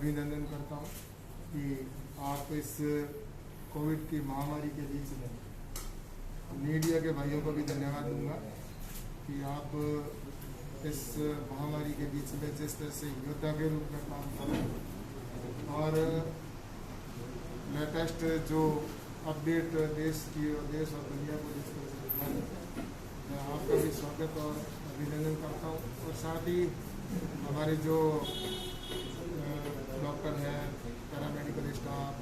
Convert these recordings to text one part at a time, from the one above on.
अभिनंदन करता हूँ कि आप इस कोविड की महामारी के बीच में, मीडिया के भाइयों को भी धन्यवाद दूंगा कि आप इस महामारी के बीच में जिस तरह से योद्धा के रूप में काम कर रहे हैं और लेटेस्ट जो अपडेट देश और दुनिया को जिस तरह से दिखा रहे हैं, मैं आपका भी स्वागत और अभिनंदन करता हूँ। और साथ ही हमारे जो डॉक्टर हैं, पैरामेडिकल स्टाफ,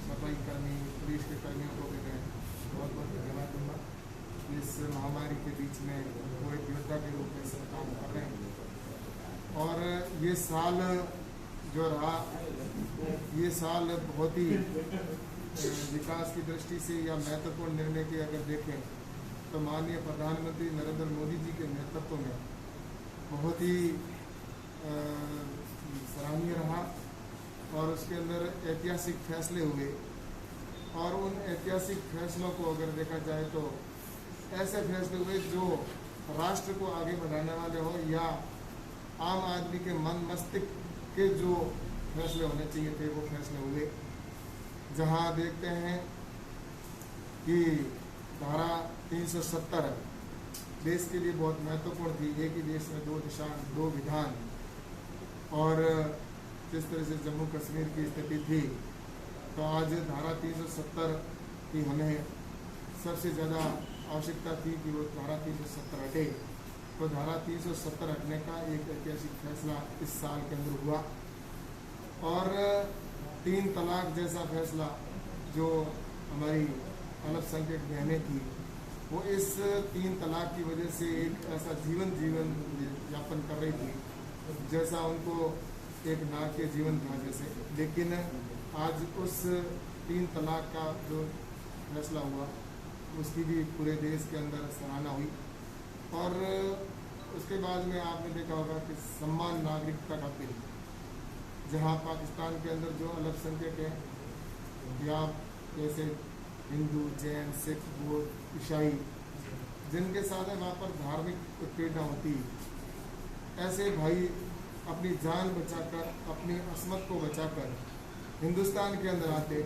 सफाई कर्मी, पुलिस के कर्मियों को भी मैं बहुत बहुत धन्यवाद दूँगा। इस महामारी के बीच में वो एक योद्धा के रूप में सब काम कर रहे हैं। और ये साल जो रहा, ये साल बहुत ही विकास की दृष्टि से या महत्वपूर्ण निर्णय के अगर देखें तो माननीय प्रधानमंत्री नरेंद्र मोदी जी के नेतृत्व में बहुत ही सराहनीय रहा और उसके अंदर ऐतिहासिक फैसले हुए। और उन ऐतिहासिक फैसलों को अगर देखा जाए तो ऐसे फैसले हुए जो राष्ट्र को आगे बढ़ाने वाले हो या आम आदमी के मन मस्तिष्क के जो फैसले होने चाहिए थे वो फैसले हुए। जहां देखते हैं कि धारा 370 देश के लिए बहुत महत्वपूर्ण थी। एक ही देश में 2 दिशा 2 विधान, और जिस तरह से जम्मू कश्मीर की स्थिति थी तो आज धारा 370 की हमें सबसे ज़्यादा आवश्यकता थी कि वो धारा 370 हटे। तो धारा 370 हटने का एक ऐतिहासिक फैसला इस साल के अंदर हुआ। और 3 तलाक जैसा फैसला जो हमारी अल्पसंख्यक बहनें थी वो इस 3 तलाक की वजह से एक ऐसा जीवन यापन कर रही थी जैसा उनको एक नाग के जीवन था जैसे। लेकिन आज उस 3 तलाक का जो फैसला हुआ उसकी भी पूरे देश के अंदर सराहना हुई। और उसके बाद में आपने देखा होगा कि सम्मान नागरिकता का बिल, जहां पाकिस्तान के अंदर जो अल्पसंख्यक हैं या जैसे हिंदू, जैन, सिख, बौद्ध, ईसाई, जिनके साथ है वहाँ पर धार्मिक उत्पीड़ना होती, ऐसे भाई अपनी जान बचाकर, अपनी असमत को बचाकर हिंदुस्तान के अंदर आते,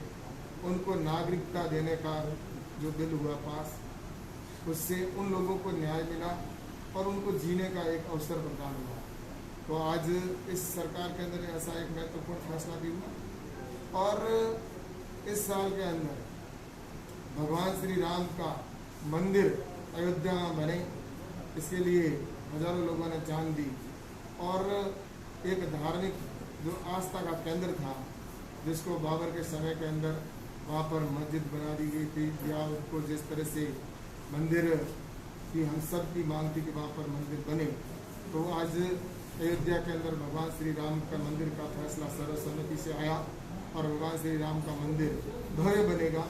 उनको नागरिकता देने का जो बिल हुआ पास, उससे उन लोगों को न्याय मिला और उनको जीने का एक अवसर प्रदान हुआ। तो आज इस सरकार के अंदर ऐसा एक महत्वपूर्ण फैसला भी हुआ। और इस साल के अंदर भगवान श्री राम का मंदिर अयोध्या में बने, इसके लिए हजारों लोगों ने जान दी। और एक धार्मिक जो आस्था का केंद्र था जिसको बाबर के समय के अंदर वहाँ पर मस्जिद बना दी गई थी, या उनको जिस तरह से मंदिर की हम सब की मांग थी कि वहाँ पर मंदिर बने, तो आज अयोध्या के अंदर भगवान श्री राम का मंदिर का फैसला सर्वसम्मति से आया और भगवान श्री राम का मंदिर भव्य बनेगा।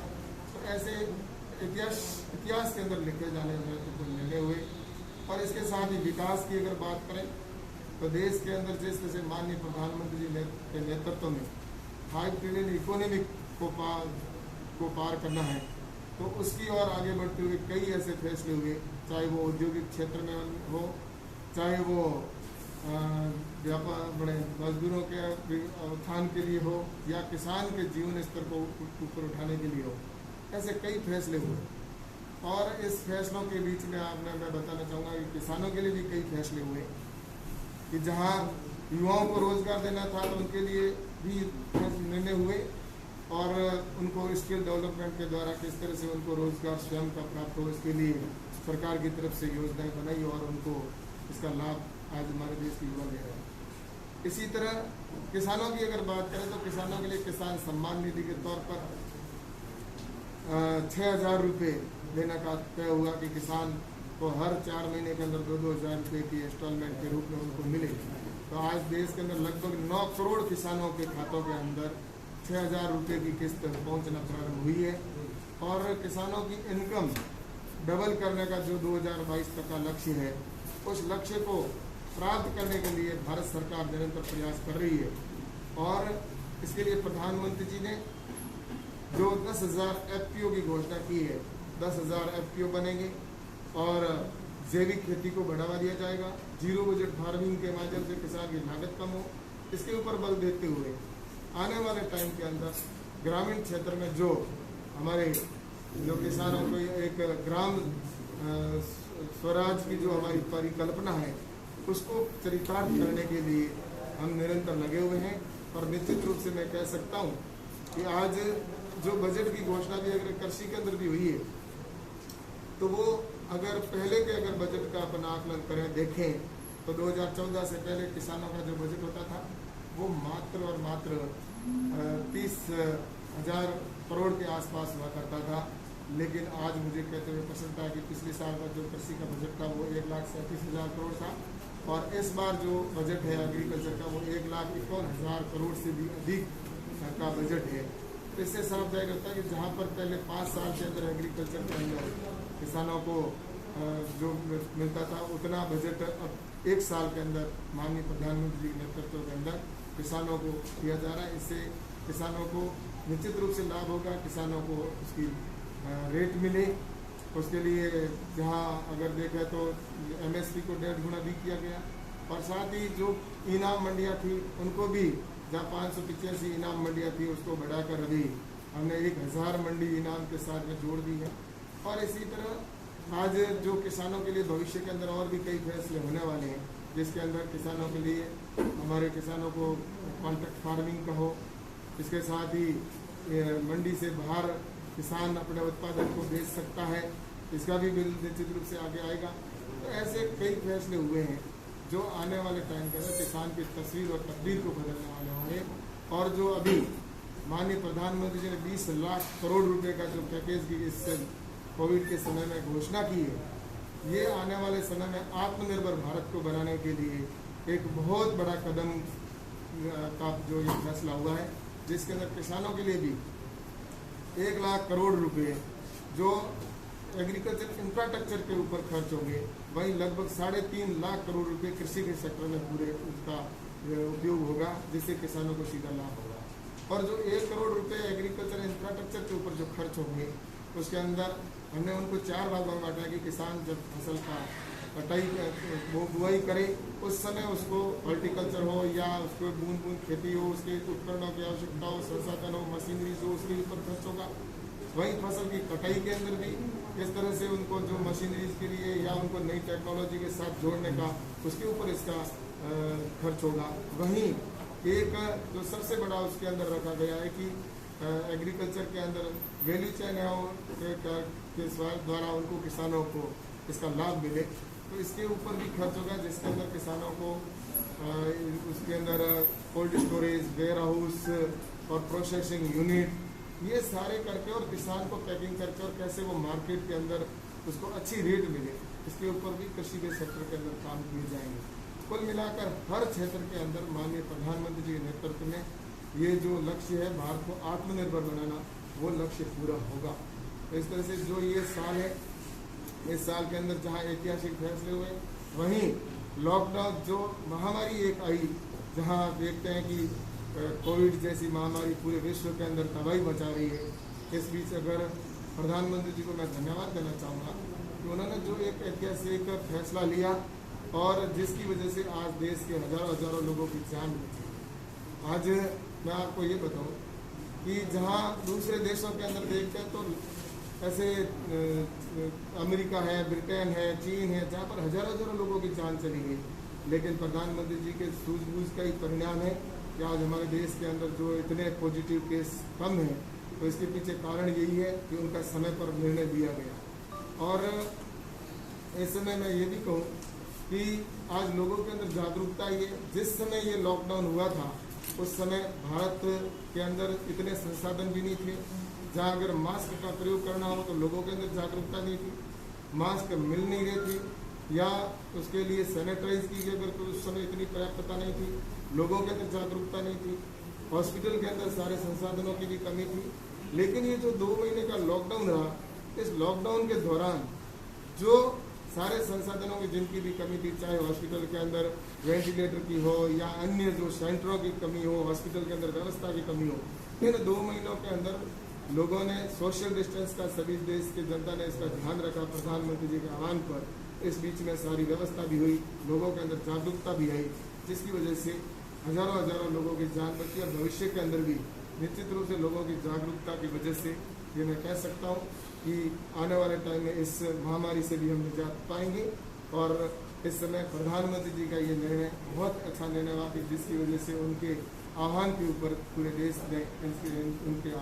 तो ऐसे इतिहास के अंदर लिखे जाने वाले तो निर्णय हुए। और इसके साथ ही विकास की अगर बात करें तो देश के अंदर जिस तरह से माननीय प्रधानमंत्री जी के नेतृत्व में 5 ट्रिलियन इकोनॉमिक को पार करना है, तो उसकी ओर आगे बढ़ते हुए कई ऐसे फैसले हुए, चाहे वो औद्योगिक क्षेत्र में हो, चाहे वो व्यापार बड़े मजदूरों के उत्थान के लिए हो, या किसान के जीवन स्तर को ऊपर उठाने के लिए हो। ऐसे कई फैसले हुए। और इस फैसलों के बीच में मैं बताना चाहूँगा कि किसानों के लिए भी कई फैसले हुए कि जहाँ युवाओं को रोजगार देना था तो उनके लिए भी निर्णय हुए और उनको स्किल डेवलपमेंट के द्वारा किस तरह से उनको रोजगार स्वयं का प्राप्त हो, इसके लिए सरकार की तरफ से योजनाएं बनाई और उनको इसका लाभ आज हमारे देश के युवा ले रहे हैं। इसी तरह किसानों की अगर बात करें तो किसानों के लिए किसान सम्मान निधि के तौर पर 6,000 रुपये देने का तय हुआ कि किसान को हर 4 महीने के अंदर 2-2 हज़ार रुपये की इंस्टॉलमेंट के रूप में उनको मिले। तो आज देश के अंदर लगभग 9 करोड़ किसानों के खातों के अंदर 6,000 रुपये की किस्त पहुंचना प्रारंभ हुई है। और किसानों की इनकम डबल करने का जो 2022 तक का लक्ष्य है, उस लक्ष्य को प्राप्त करने के लिए भारत सरकार निरंतर प्रयास कर रही है। और इसके लिए प्रधानमंत्री जी ने जो 10,000 FPO की घोषणा की है, 10,000 FPO बनेंगे और जैविक खेती को बढ़ावा दिया जाएगा। जीरो बजट फार्मिंग के माध्यम से किसान की लागत कम हो, इसके ऊपर बल देते हुए आने वाले टाइम के अंदर ग्रामीण क्षेत्र में जो हमारे जो किसानों को एक ग्राम स्वराज की जो हमारी परिकल्पना है उसको चरितार्थ करने के लिए हम निरंतर लगे हुए हैं। और निश्चित रूप से मैं कह सकता हूँ कि आज जो बजट की घोषणा भी अगर कृषि के अंदर भी हुई है तो वो अगर पहले के अगर बजट का अपन आकलन करें देखें तो 2014 से पहले किसानों का जो बजट होता था वो मात्र और मात्र 30,000 करोड़ के आसपास हुआ करता था। लेकिन आज मुझे कहते हुए प्रसन्नता है कि पिछले साल का जो कृषि का बजट था वो 1,37,000 करोड़ था और इस बार जो बजट है एग्रीकल्चर का वो 1,51,000 करोड़ से भी अधिक का बजट है। तो इससे साफ जाहिर होता है कि जहाँ पर पहले 5 साल के अंदर एग्रीकल्चर के अंदर किसानों को जो मिलता था उतना बजट अब 1 साल के अंदर माननीय प्रधानमंत्री जी के नेतृत्व के अंदर किसानों को दिया जा रहा है। इससे किसानों को निश्चित रूप से लाभ होगा, किसानों को उसकी रेट मिले। उसके लिए जहाँ अगर देखें तो MSP को 1.5 गुना भी किया गया और साथ ही जो इनाम मंडियाँ थी उनको भी जहाँ 585 इनाम मंडियाँ थी उसको बढ़ाकर अभी हमने 1,000 मंडी इनाम के साथ में जोड़ दी है। और इसी तरह आज जो किसानों के लिए भविष्य के अंदर और भी कई फैसले होने वाले हैं जिसके अंदर किसानों के लिए हमारे किसानों को कॉन्ट्रैक्ट फार्मिंग का हो, इसके साथ ही मंडी से बाहर किसान अपने उत्पादन को बेच सकता है, इसका भी बिल निश्चित रूप से आगे आएगा। तो ऐसे कई फैसले हुए हैं जो आने वाले टाइम के अंदर किसान की तस्वीर और तकदीर को बदलने वाले होंगे। और जो अभी माननीय प्रधानमंत्री जी ने 20 लाख करोड़ रुपए का जो पैकेज की इस कोविड के समय में घोषणा की है, ये आने वाले समय में आत्मनिर्भर भारत को बनाने के लिए एक बहुत बड़ा कदम का जो ये फैसला हुआ है, जिसके अंदर किसानों के लिए भी 1 लाख करोड़ रुपए जो एग्रीकल्चर इंफ्रास्ट्रक्चर के ऊपर खर्च होंगे, वहीं लगभग 3.5 लाख करोड़ रुपए कृषि के सेक्टर में पूरे उसका उपयोग होगा, जिससे किसानों को सीधा लाभ होगा। और जो 1 करोड़ रुपए एग्रीकल्चर इंफ्रास्ट्रक्चर के ऊपर जो खर्च होंगे उसके अंदर हमने उनको 4 भागों में बांटा कि किसान जब फसल का कटाई बुआई करे उस समय उसको हॉर्टिकल्चर हो या उसको बूंद बूंद खेती हो, उसके उपकरणों की आवश्यकता हो, संसाधन हो, मशीनरी हो, उसके ऊपर खर्च होगा। वहीं फसल की कटाई के अंदर भी इस तरह से उनको जो मशीनरीज के लिए या उनको नई टेक्नोलॉजी के साथ जोड़ने का उसके ऊपर इसका खर्च होगा। वहीं एक जो सबसे बड़ा उसके अंदर रखा गया है कि एग्रीकल्चर के अंदर वैल्यू चेन के द्वारा उनको किसानों को इसका लाभ मिले, तो इसके ऊपर भी खर्च होगा, जिसके अंदर किसानों को उसके अंदर कोल्ड स्टोरेज, वेयर हाउस और प्रोसेसिंग यूनिट ये सारे करके और किसान को पैकिंग करके और कैसे वो मार्केट के अंदर उसको अच्छी रेट मिले, इसके ऊपर भी कृषि के सेक्टर के अंदर काम किए जाएंगे। कुल मिलाकर हर क्षेत्र के अंदर माननीय प्रधानमंत्री जी के नेतृत्व में ये जो लक्ष्य है भारत को आत्मनिर्भर बनाना, वो लक्ष्य पूरा होगा। तो इस तरह से जो ये साल है, इस साल के अंदर जहाँ ऐतिहासिक फैसले हुए, वहीं लॉकडाउन जो महामारी एक आई, जहाँ देखते हैं कि कोविड जैसी महामारी पूरे विश्व के अंदर तबाही मचा रही है, इस बीच अगर प्रधानमंत्री जी को मैं धन्यवाद देना चाहूँगा कि उन्होंने जो एक ऐतिहासिक फैसला लिया और जिसकी वजह से आज देश के हजारों लोगों की जान बची। आज मैं आपको ये बताऊँ कि जहाँ दूसरे देशों के अंदर देखते हैं तो ऐसे अमेरिका है, ब्रिटेन है, चीन है, जहाँ पर हजारों लोगों की जान चली गई, लेकिन प्रधानमंत्री जी के सूझबूझ का ही परिणाम है कि आज हमारे देश के अंदर जो इतने पॉजिटिव केस कम हैं, तो इसके पीछे कारण यही है कि उनका समय पर निर्णय दिया गया। और इस समय मैं ये भी कहूँ कि आज लोगों के अंदर जागरूकता ये, जिस समय ये लॉकडाउन हुआ था उस समय भारत के अंदर इतने संसाधन भी नहीं थे, जहाँ अगर मास्क का प्रयोग करना हो तो लोगों के अंदर जागरूकता नहीं थी, मास्क मिल नहीं रहे थे, या उसके लिए सैनिटाइज की अगर तो उस समय इतनी पर्याप्तता नहीं थी, लोगों के अंदर जागरूकता नहीं थी, हॉस्पिटल के अंदर सारे संसाधनों की भी कमी थी। लेकिन ये जो 2 महीने का लॉकडाउन रहा, इस लॉकडाउन के दौरान जो सारे संसाधनों की जिनकी भी कमी थी, चाहे हॉस्पिटल के अंदर वेंटिलेटर की हो या अन्य जो सेंटरों की कमी हो, हॉस्पिटल के अंदर व्यवस्था की कमी हो, इन 2 महीनों के अंदर लोगों ने सोशल डिस्टेंस का, सभी देश की जनता ने इसका ध्यान रखा प्रधानमंत्री जी के आह्वान पर। इस बीच में सारी व्यवस्था भी हुई, लोगों के अंदर जागरूकता भी आई, जिसकी वजह से हजारों हजारों लोगों की जान बची और भविष्य के अंदर भी निश्चित रूप से लोगों की जागरूकता की वजह से ये मैं कह सकता हूँ कि आने वाले टाइम में इस महामारी से भी हम निजात पाएंगे। और इस समय प्रधानमंत्री जी का ये निर्णय बहुत अच्छा निर्णय हुआ कि जिसकी वजह से उनके आह्वान के ऊपर पूरे देश ने उनके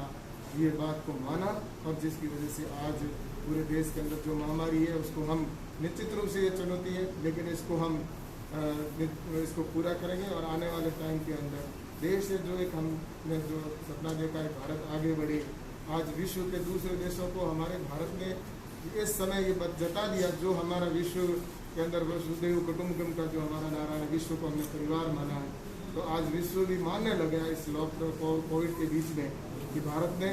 ये बात को माना और जिसकी वजह से आज पूरे देश के अंदर जो महामारी है उसको हम निश्चित रूप से ये चुनौती है, लेकिन इसको हम इसको पूरा करेंगे। और आने वाले टाइम के अंदर देश से जो एक हमने जो सपना देखा है भारत आगे बढ़े, आज विश्व के दूसरे देशों को हमारे भारत ने इस समय ये जता दिया जो हमारा विश्व के अंदर वसुधैव कुटुंबकम का जो हमारा नारा है, विश्व को हमने परिवार माना है, तो आज विश्व भी मानने लगे है इस लॉकडाउन कोविड के बीच में कि भारत ने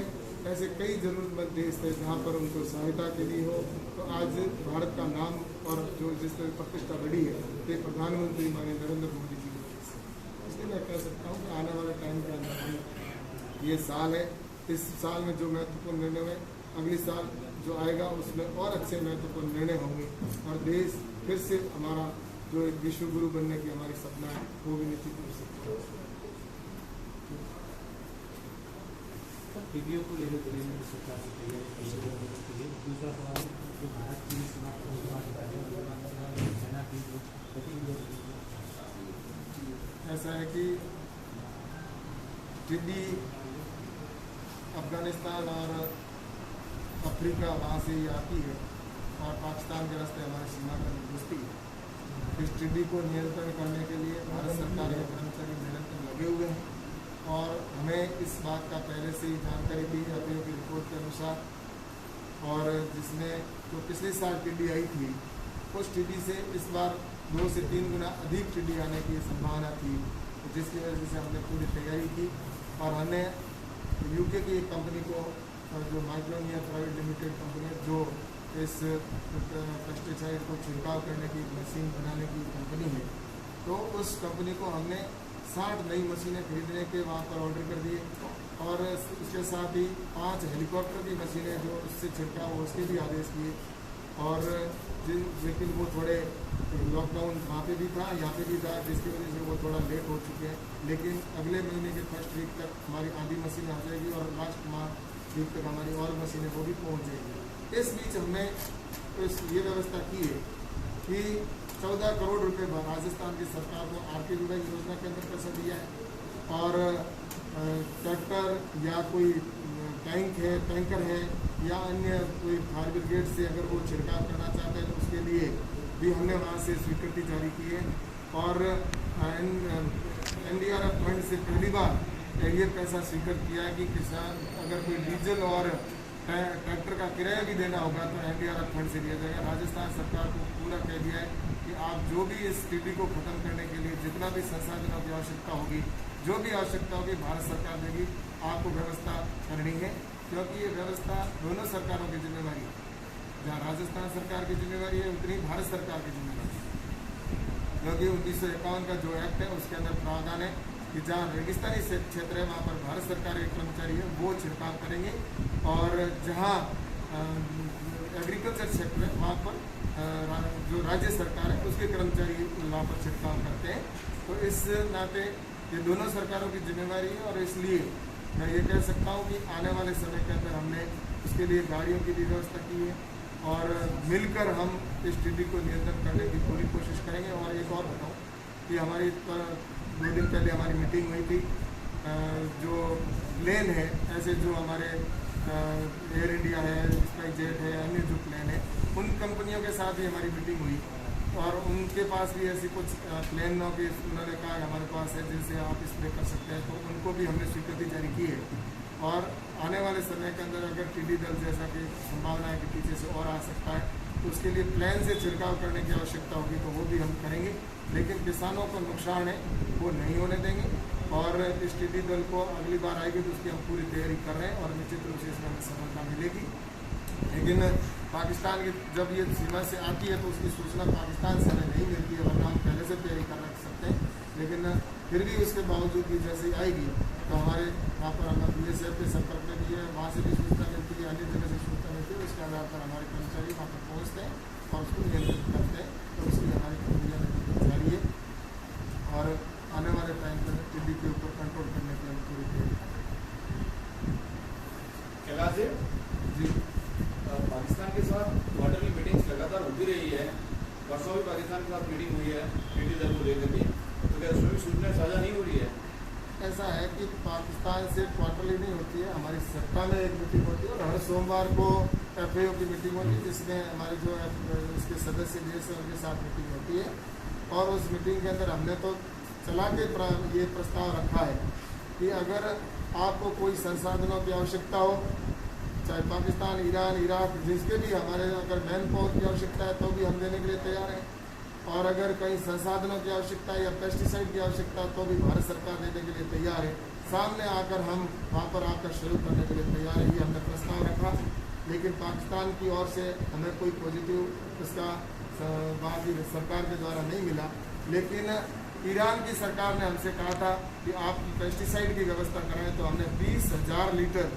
ऐसे कई जरूरतमंद देश थे जहाँ पर उनको सहायता के लिए हो, तो आज भारत का नाम और जो जिस तरह प्रतिष्ठा बढ़ी है तो प्रधानमंत्री माननीय नरेंद्र मोदी जी की वजह से। इसलिए मैं कह सकता हूँ कि आने वाले टाइम के अंदर ये साल है, इस साल में जो महत्वपूर्ण निर्णय हुए अगली साल जो आएगा उसमें और अच्छे महत्वपूर्ण निर्णय होंगे और देश फिर से हमारा जो एक विश्व गुरु बनने की हमारी सपना है वो भी निश्चित रूप से। टीडीओ को लेने के लिए सरकार की तैयारी है। दूसरा सवाल जो भारत की सीमा सेना की ऐसा है कि टिड्डी अफगानिस्तान और अफ्रीका वहाँ से ही आती है और पाकिस्तान के रास्ते हमारी सीमा पर घुसती है। इस टिड्डी को नियंत्रण करने के लिए भारत सरकार के कर्मचारी निरंतर लगे हुए हैं और हमें इस बात का पहले से ही जानकारी दी यात्रियों की रिपोर्ट के अनुसार, और जिसमें जो पिछले साल टिड्डी आई थी उस टिड्डी से इस बार 2 से 3 गुना अधिक टिड्डी आने की संभावना थी, जिसकी वजह से हमने पूरी तैयारी की और हमने यूके की एक कंपनी को जो माइक्रोनिया प्राइवेट लिमिटेड कंपनी है जो इस पेस्टिसाइड को छिड़काव करने की मशीन बनाने की कंपनी है, तो उस कंपनी को हमने 60 नई मशीनें खरीदने के वहाँ पर ऑर्डर कर दिए और उसके साथ ही 5 हेलीकॉप्टर की मशीनें जो उससे छिड़काव हो उसके भी आदेश किए। और लेकिन वो थोड़े लॉकडाउन वहाँ पे भी था यहाँ पे भी था, जिसकी वजह से वो थोड़ा लेट हो चुके हैं, लेकिन अगले महीने के फर्स्ट वीक तक हमारी आधी मशीनें आ जाएगी और लास्ट वीक तक हमारी और मशीनें वो भी पहुँच जाएगी। इस बीच हमने ये व्यवस्था की है कि 14 करोड़ रुपए राजस्थान की सरकार को आर्थिक विकास योजना के अंदर पैसा दिया है और ट्रैक्टर या कोई टैंकर है या अन्य कोई फायर ब्रिगेड से अगर वो छिड़काव करना चाहते हैं तो उसके लिए भी हमने वहाँ से स्वीकृति जारी की है। और NDRF फंड से पहली बार ये पैसा स्वीकृत किया है कि किसान अगर कोई डीजल और ट्रैक्टर का किराया भी देना होगा तो NDRF फंड से दिया जाएगा। राजस्थान सरकार को पूरा कह दिया है कि आप जो भी इस टिड्डी को खत्म करने के लिए जितना भी संसाधनों की आवश्यकता होगी, जो भी आवश्यकता होगी भारत सरकार देगी, आपको व्यवस्था करनी है, क्योंकि ये व्यवस्था दोनों सरकारों की जिम्मेवारी है। जहाँ राजस्थान सरकार की जिम्मेवारी है उतनी भारत सरकार की जिम्मेवारी है, क्योंकि 1951 का जो एक्ट है उसके अंदर प्रावधान है कि जहाँ रेगिस्तानी क्षेत्र है वहाँ पर भारत सरकार के कर्मचारी है वो छिड़काव करेंगे और जहाँ एग्रीकल्चर क्षेत्र है वहाँ पर जो राज्य सरकार है उसके कर्मचारी वहाँ पर छिड़काव करते हैं। तो इस नाते ये दोनों सरकारों की जिम्मेवारी है और इसलिए मैं ये कह सकता हूँ कि आने वाले समय के अंदर हमने उसके लिए गाड़ियों की भी व्यवस्था की है और मिलकर हम इस टिड्डी को नियंत्रण करने की पूरी कोशिश करेंगे। और एक और बताऊँ कि हमारी 2 दिन पहले हमारी मीटिंग हुई थी, जो प्लेन है ऐसे जो हमारे एयर इंडिया है, स्पाइस जेट है, अन्य जो प्लेन है उन कंपनियों के साथ भी हमारी मीटिंग हुई और उनके पास भी ऐसी कुछ प्लेनों की उन्होंने कहा हमारे पास है जिनसे आप स्प्रे कर सकते हैं, तो उनको भी हमने स्वीकृति जारी की है। और आने वाले समय के अंदर अगर टिड्डी दल जैसा कि संभावना है कि पीछे से और आ सकता है तो उसके लिए प्लेन से छिड़काव करने की आवश्यकता होगी तो वो भी हम करेंगे, लेकिन किसानों को नुकसान है वो नहीं होने देंगे। और इस टिड्डी दल को अगली बार आएगी तो उसकी हम पूरी तैयारी कर रहे हैं और निश्चित रूप से इसमें हमें सफलता मिलेगी। लेकिन पाकिस्तान की जब ये सीमा से आती है तो उसकी सूचना पाकिस्तान से हमें नहीं मिलती है, वरना हम पहले से तैयारी कर रख सकते हैं। लेकिन फिर भी उसके बावजूद भी जैसे ही आएगी तो हमारे वहाँ पर हम BSF के संपर्क में भी है, वहाँ से भी सूचना मिलती है, अन्य जगह से सूचना मिलती है, उसके आधार पर हमारे कर्मचारी वहाँ पर पहुँचते हैं और उसको नियंत्रित करते हैं। तो उसकी हमारी प्रक्रिया जारी है और आने वाले टाइम पर के साथ मीटिंग हुई है मीटिंग को लेकर के, तो क्या उसमें भी सूचना साझा नहीं हो रही है? ऐसा है कि पाकिस्तान से क्वार्टरली नहीं होती है, हमारी सत्ता में एक मीटिंग होती है और हर सोमवार को FAO की मीटिंग होती है, जिसमें हमारे जो उसके सदस्य देश हैं उनके साथ मीटिंग होती है। और उस मीटिंग के अंदर हमने तो चला के ये प्रस्ताव रखा है कि अगर आपको कोई संसाधनों की आवश्यकता हो, चाहे पाकिस्तान, ईरान, इराक, जिसके भी हमारे अगर मैन पावर की आवश्यकता है तो भी हम देने के लिए तैयार हैं। और अगर कहीं संसाधनों की आवश्यकता है या पेस्टिसाइड की आवश्यकता है तो भी भारत सरकार देने के लिए तैयार है। सामने आकर हम वहाँ पर आकर शुरू करने के लिए तैयार है, ये हमने प्रस्ताव रखा। लेकिन पाकिस्तान की ओर से हमें कोई पॉजिटिव उसका वहाँ की सरकार के द्वारा नहीं मिला। लेकिन ईरान की सरकार ने हमसे कहा था कि आप पेस्टिसाइड की व्यवस्था कराएं, तो हमने 20,000 लीटर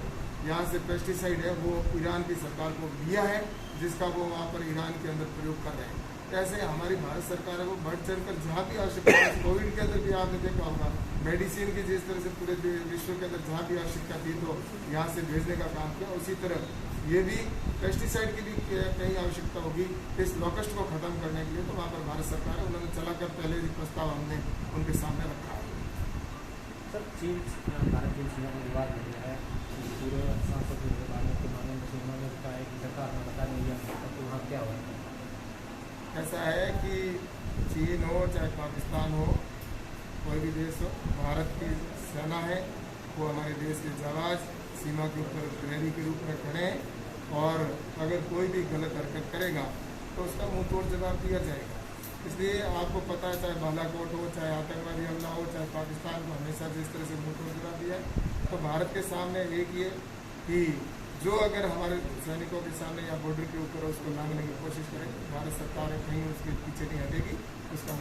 यहाँ से पेस्टिसाइड है वो ईरान की सरकार को दिया है, जिसका वो वहाँ पर ईरान के अंदर प्रयोग कर रहे हैं। ऐसे हमारी भारत सरकार है वो बढ़ चढ़ कर जहाँ भी आवश्यकता है, कोविड के अंदर भी आपने देखा होगा मेडिसिन की जिस तरह से पूरे विश्व के अंदर जहाँ भी आवश्यकता थी तो यहाँ से भेजने का काम किया, उसी तरह ये भी पेस्टिसाइड की भी कहीं आवश्यकता होगी इस लॉकस्ट को खत्म करने के लिए, तो वहाँ पर भारत सरकार है उन्होंने चलाकर पहले ही प्रस्ताव हमने उनके सामने रखा है। सर भारत चीन सीमा में विवाद हो गया है, पूरे सांसद के मामले में उन्होंने कहा है कि सरकार ने बता नहीं दिया, तो वहाँ क्या हुआ? ऐसा है कि चीन हो चाहे पाकिस्तान हो, कोई भी देश हो, भारत की सेना है वो हमारे देश के जवाज सीमा के ऊपर प्रहरी के रूप में खड़े हैं और अगर कोई भी गलत हरकत करेगा तो उसका मुंह तोड़ जवाब दिया जाएगा। इसलिए आपको पता है चाहे बालाकोट हो, चाहे आतंकवादी हमला हो, चाहे पाकिस्तान को हमेशा जिस तरह से मुंह तोड़ जवाब दिया है, तो भारत के सामने एक ये कि जो अगर हमारे सैनिकों के सामने या बॉर्डर के ऊपर उसको लांघने की कोशिश करेंगे, भारत सरकार कहीं उसके पीछे नहीं हटेगी, उसका